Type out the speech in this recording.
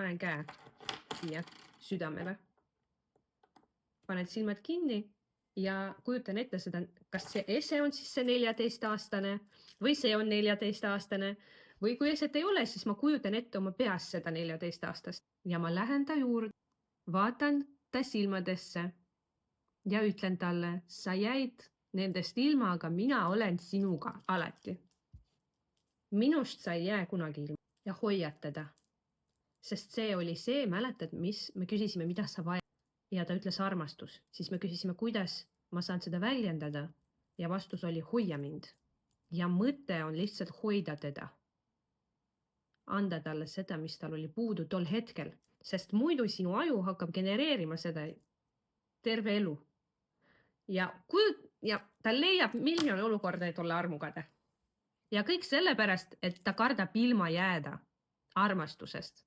panen käe siia südamele. Paned silmad kinni ja kujutan ette seda, kas see ese on siis see 14-aastane või see on 14-aastane või kui eset ei ole, siis ma kujutan ette oma peas seda 14-aastast ja ma lähen ta juurde, vaatan ta silmadesse ja ütlen talle, sa jäid nendest ilma, aga mina olen sinuga alati. Minust sa ei jää kunagi ilma ja hoiad teda. Sest see oli see, mäletad, mis me küsisime, mida sa vajad. Ja ta ütles armastus. Siis me küsisime, kuidas ma saan seda väljendada. Ja vastus oli hoia mind. Ja mõte on lihtsalt hoida teda. Anda talle seda, mis tal oli puudu tol hetkel. Sest muidu sinu aju hakkab genereerima seda terve elu. Ja ta leiab miljon olukorda, et olla armukade. Ja kõik sellepärast, et ta kardab ilma jääda armastusest.